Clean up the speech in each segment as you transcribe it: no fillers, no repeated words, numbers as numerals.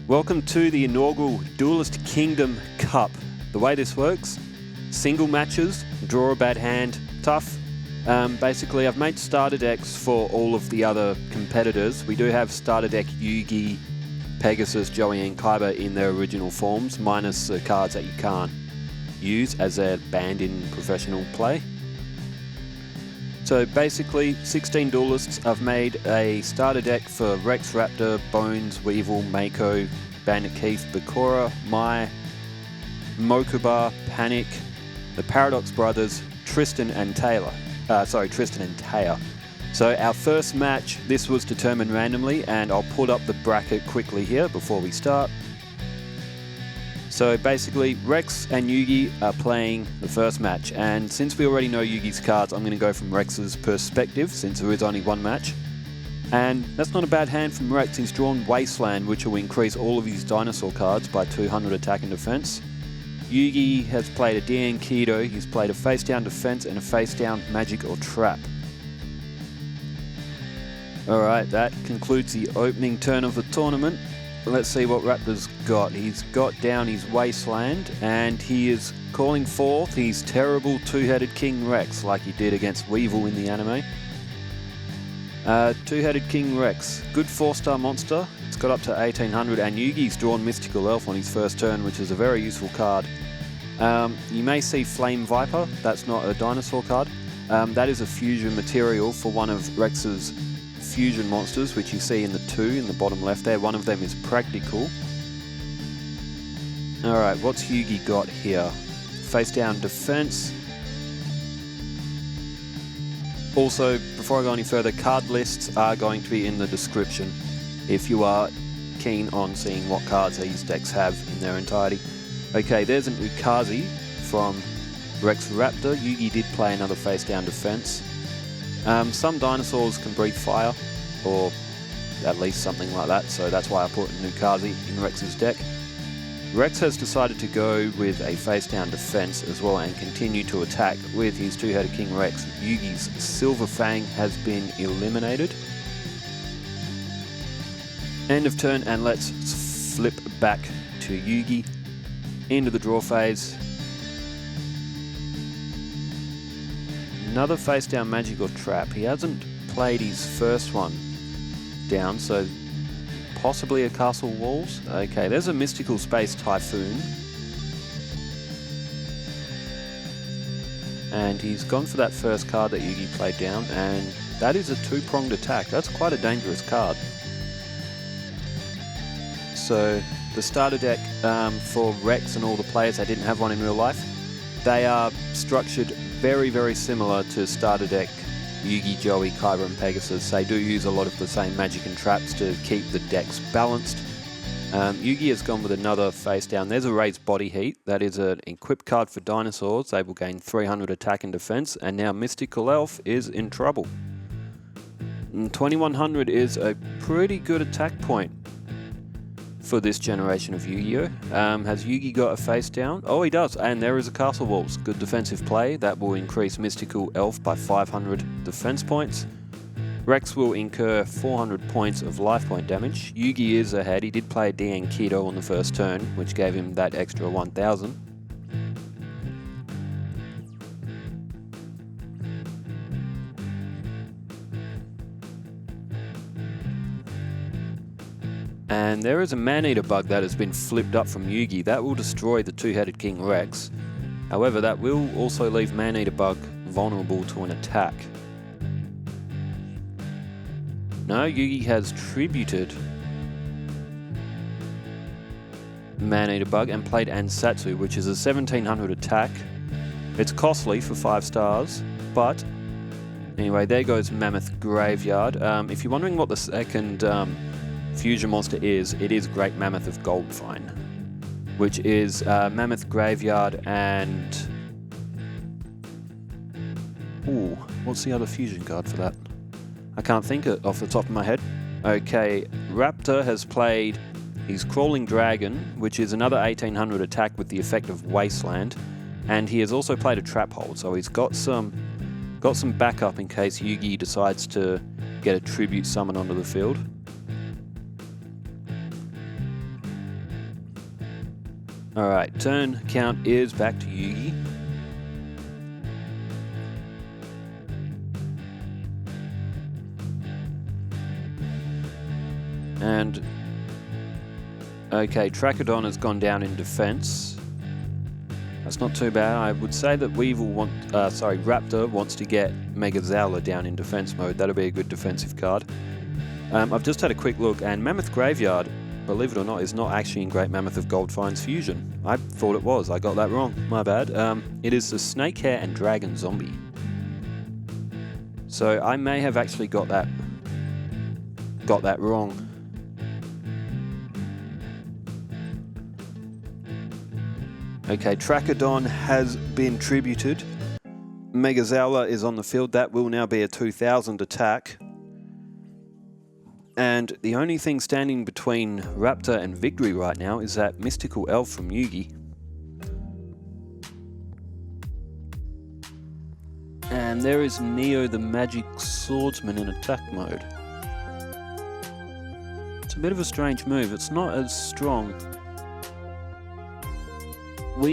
Welcome to the inaugural Duelist Kingdom Cup. The way this works, single matches, draw a bad hand, tough. Basically, I've made starter decks for all of the other competitors. We do have starter deck Yugi, Pegasus, Joey and Kaiba in their original forms, minus the cards that you can't use as they're banned in professional play. So basically, 16 duelists. I've made a starter deck for Rex Raptor, Bones, Weevil, Mako, Bandit Keith, Bakura, Mai, Mokuba, Panic, the Paradox Brothers, Tristan and Taya. So our first match, this was determined randomly, and I'll put up the bracket quickly here before we start. So basically, Rex and Yugi are playing the first match, and since we already know Yugi's cards, I'm going to go from Rex's perspective, since there is only one match. And that's not a bad hand from Rex. He's drawn Wasteland, which will increase all of his dinosaur cards by 200 attack and defense. Yugi has played a DN Kido, he's played a face-down defense and a face-down magic or trap. Alright, that concludes the opening turn of the tournament. Let's see what Raptor's got. He's got down his Wasteland, and he is calling forth his terrible two-headed King Rex, like he did against Weevil in the anime. Two-headed King Rex, good 4-star monster. It's got up to 1800, and Yugi's drawn Mystical Elf on his first turn, which is a very useful card. You may see Flame Viper, that's not a dinosaur card. That is a fusion material for one of Rex's fusion monsters, which you see in the 2 in the bottom left there. One of them is Practical. Alright, what's Yugi got here? Face down defense. Also, before I go any further, card lists are going to be in the description if you are keen on seeing what cards these decks have in their entirety. Okay, there's an Ukazi from Rex Raptor. Yugi did play another face down defense. Some dinosaurs can breathe fire, or at least something like that, so that's why I put Nukazi in Rex's deck. Rex has decided to go with a face-down defense as well and continue to attack with his two-headed King Rex. Yugi's Silver Fang has been eliminated. End of turn, and let's flip back to Yugi into the draw phase. Another face-down magic or trap. He hasn't played his first one down, so possibly a Castle Walls. Okay, there's a Mystical Space Typhoon. And he's gone for that first card that Yugi played down, and that is a 2-pronged attack. That's quite a dangerous card. So the starter deck for Rex and all the players that didn't have one in real life, they are structured very, very similar to starter deck Yugi, Joey, Kaiba and Pegasus. They do use a lot of the same magic and traps to keep the decks balanced. Yugi has gone with another face down. There's a Raised Body Heat. That is an equip card for dinosaurs. They will gain 300 attack and defense. And now Mystical Elf is in trouble. And 2100 is a pretty good attack point for this generation of Yu-Gi-Oh! Has Yugi got a face down? Oh, he does, and there is a Castle Walls. Good defensive play. That will increase Mystical Elf by 500 defense points. Rex will incur 400 points of life point damage. Yugi is ahead. He did play a DN Kido on the first turn, which gave him that extra 1000. And there is a Man-Eater bug that has been flipped up from Yugi. That will destroy the two-headed King Rex. However, that will also leave Man-Eater bug vulnerable to an attack. No, Yugi has tributed Man-Eater bug and played Ansatsu, which is a 1700 attack. It's costly for 5 stars, but anyway, there goes Mammoth Graveyard. If you're wondering what the second fusion monster is, it is Great Mammoth of Goldfine, which is Mammoth Graveyard and... Ooh, what's the other fusion card for that? I can't think it off the top of my head. Okay, Raptor has played his Crawling Dragon, which is another 1800 attack with the effect of Wasteland, and he has also played a Trap Hold, so he's got some backup in case Yugi decides to get a tribute summon onto the field. Alright, turn count is back to Yugi. And okay, Trachodon has gone down in defense. That's not too bad. I would say that Raptor wants to get Megazowla down in defense mode. That'll be a good defensive card. I've just had a quick look, and Mammoth Graveyard, believe it or not, is not actually in Great Mammoth of Goldfinds Fusion. I thought it was. I got that wrong. My bad. It is the Snakehair and Dragon Zombie. So I may have actually got that wrong. Okay, Trachodon has been tributed. Megazowla is on the field. That will now be a 2000 attack. And the only thing standing between Raptor and victory right now is that Mystical Elf from Yugi. And there is Neo the Magic Swordsman in attack mode. It's a bit of a strange move. It's not as strong. Rex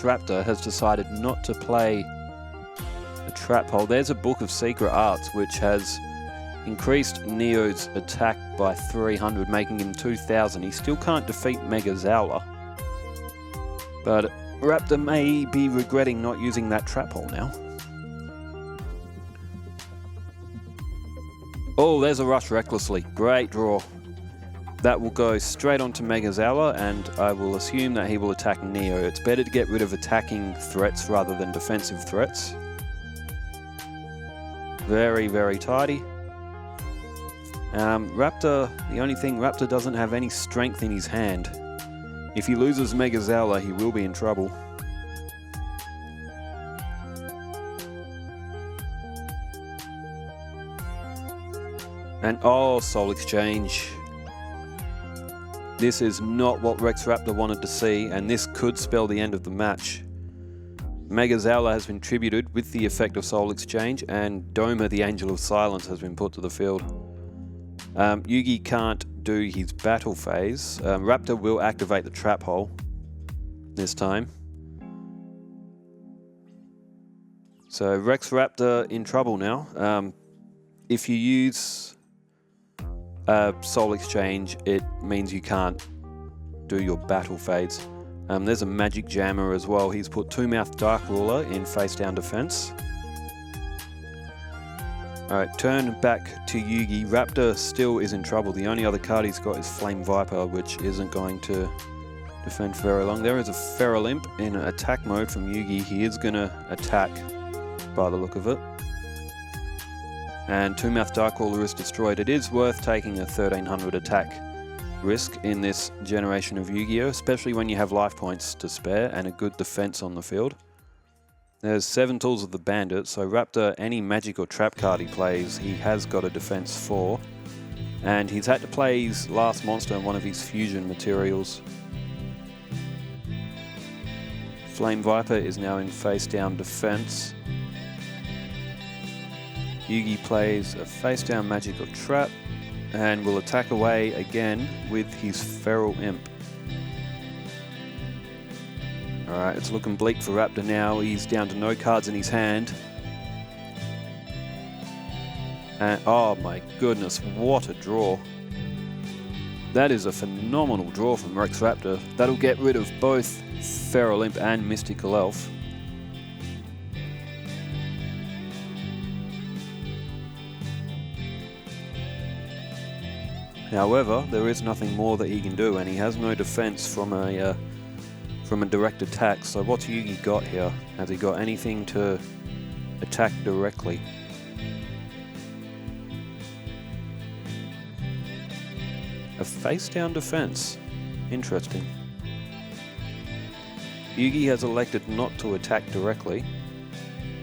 Raptor has decided not to play a trap hole. There's a Book of Secret Arts which has increased Neo's attack by 300, making him 2000. He still can't defeat Megazowla, but Raptor may be regretting not using that trap hole now. Oh, there's a Rush Recklessly. Great draw. That will go straight onto Megazowla, and I will assume that he will attack Neo. It's better to get rid of attacking threats rather than defensive threats. Very, very tidy. Raptor, the only thing, Raptor doesn't have any strength in his hand. If he loses Megazowla, he will be in trouble. And oh, Soul Exchange. This is not what Rex Raptor wanted to see, and this could spell the end of the match. Megazowla has been tributed with the effect of Soul Exchange, and Doma, the Angel of Silence, has been put to the field. Yugi can't do his battle phase. Raptor will activate the trap hole this time. So Rex Raptor in trouble now. If you use Soul Exchange, it means you can't do your battle phase. There's a Magic Jammer as well. He's put Two Mouth Dark Ruler in face down defense. Alright, turn back to Yugi. Raptor still is in trouble. The only other card he's got is Flame Viper, which isn't going to defend for very long. There is a Feral Imp in attack mode from Yugi. He is going to attack by the look of it. And Two Mouth Dark Ruler is destroyed. It is worth taking a 1300 attack risk in this generation of Yu-Gi-Oh!, especially when you have life points to spare and a good defense on the field. There's 7 Tools of the Bandit, so Raptor, any magic or trap card he plays, he has got a defense 4. And he's had to play his last monster in one of his fusion materials. Flame Viper is now in face down defense. Yugi plays a face down magic or trap and will attack away again with his Feral Imp. Alright, it's looking bleak for Raptor now. He's down to no cards in his hand. And oh my goodness, what a draw. That is a phenomenal draw from Rex Raptor. That'll get rid of both Feral Imp and Mystical Elf. However, there is nothing more that he can do, and he has no defense from a direct attack. So what's Yugi got here? Has he got anything to attack directly? A face-down defense. Interesting. Yugi has elected not to attack directly.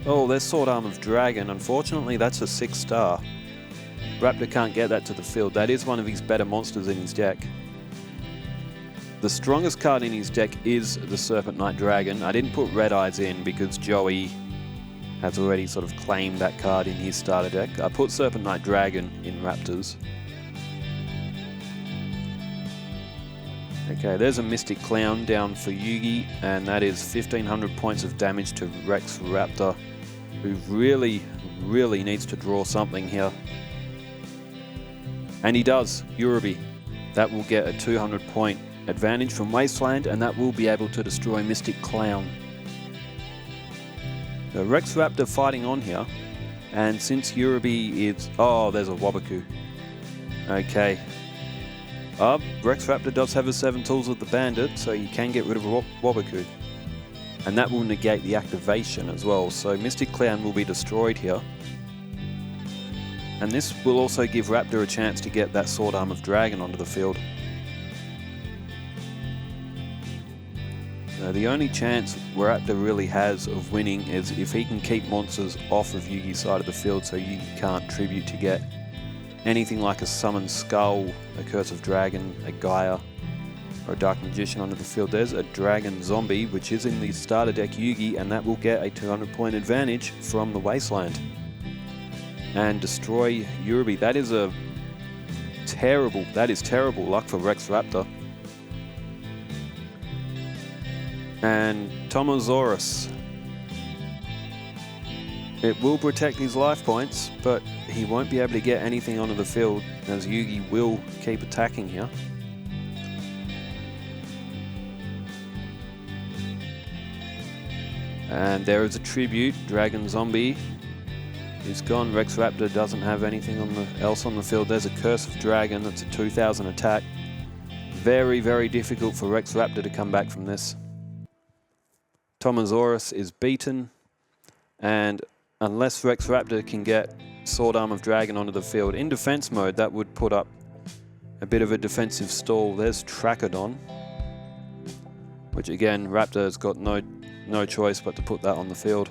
Oh, there's Sword Arm of Dragon. Unfortunately, that's a 6-star. Raptor can't get that to the field. That is one of his better monsters in his deck. The strongest card in his deck is the Serpent Knight Dragon. I didn't put Red Eyes in because Joey has already sort of claimed that card in his starter deck. I put Serpent Knight Dragon in Raptors. Okay, there's a Mystic Clown down for Yugi, and that is 1,500 points of damage to Rex Raptor, who really, really needs to draw something here. And he does, Yurubi. That will get a 200 point advantage from Wasteland, and that will be able to destroy Mystic Clown. The Rex Raptor fighting on here, and since Yurubi is... Oh, there's a Waboku. Okay. Rex Raptor does have his 7 tools of the Bandit, so you can get rid of Waboku. And that will negate the activation as well, so Mystic Clown will be destroyed here. And this will also give Raptor a chance to get that Sword Arm of Dragon onto the field. Now, the only chance Raptor really has of winning is if he can keep monsters off of Yugi's side of the field, so Yugi can't tribute to get anything like a Summoned Skull, a Curse of Dragon, a Gaia, or a Dark Magician onto the field. There's a Dragon Zombie, which is in the starter deck Yugi, and that will get a 200 point advantage from the Wasteland. And destroy Yurubi. That is terrible luck for Rex Raptor. And Tomosaurus. It will protect his life points, but he won't be able to get anything onto the field, as Yugi will keep attacking here. And there is a tribute, Dragon Zombie is gone. Rex Raptor doesn't have anything else on the field. There's a Curse of Dragon, that's a 2000 attack. Very, very difficult for Rex Raptor to come back from this. Tomosaurus is beaten, and unless Rex Raptor can get Sword Arm of Dragon onto the field in defense mode, that would put up a bit of a defensive stall. There's Trachodon, which again, Raptor has got no choice but to put that on the field.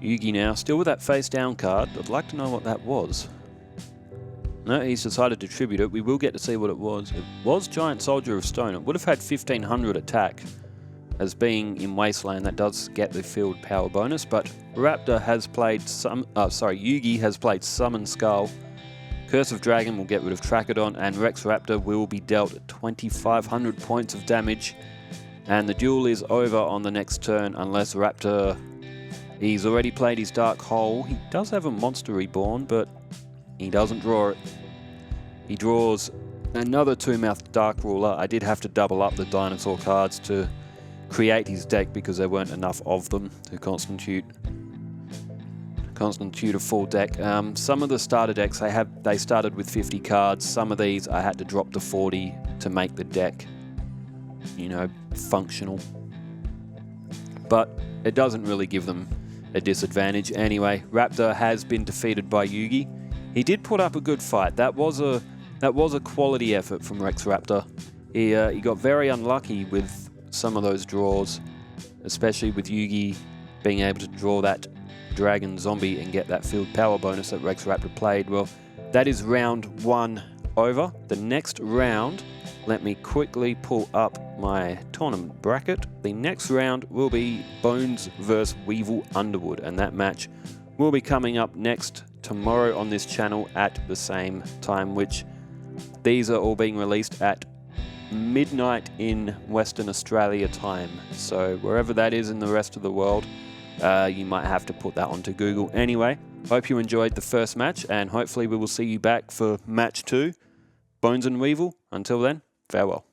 Yugi now, still with that face down card. I'd like to know what that was. No, he's decided to tribute it. We will get to see what it was. It was Giant Soldier of Stone. It would have had 1500 attack. As being in Wasteland, that does get the field power bonus, but Raptor has played Yugi has played Summoned Skull. Curse of Dragon will get rid of Trachodon, and Rex Raptor will be dealt 2500 points of damage. And the duel is over on the next turn, unless Raptor... He's already played his Dark Hole. He does have a Monster Reborn, but he doesn't draw it. He draws another two-mouthed Dark Ruler. I did have to double up the dinosaur cards to create his deck because there weren't enough of them to constitute a full deck. Some of the starter decks they started with 50 cards. Some of these I had to drop to 40 to make the deck, functional. But it doesn't really give them a disadvantage. Anyway, Raptor has been defeated by Yugi. He did put up a good fight. That was a quality effort from Rex Raptor. He got very unlucky with some of those draws, especially with Yugi being able to draw that Dragon Zombie and get that field power bonus that Rex Raptor played. Well, that is round 1 over. The next round, let me quickly pull up my tournament bracket. The next round will be Bones vs Weevil Underwood, and that match will be coming up next tomorrow on this channel at the same time, which these are all being released at midnight in Western Australia time. So wherever that is in the rest of the world, you might have to put that onto Google. Anyway, hope you enjoyed the first match, and hopefully we will see you back for match 2, Bones and Weevil. Until then, farewell.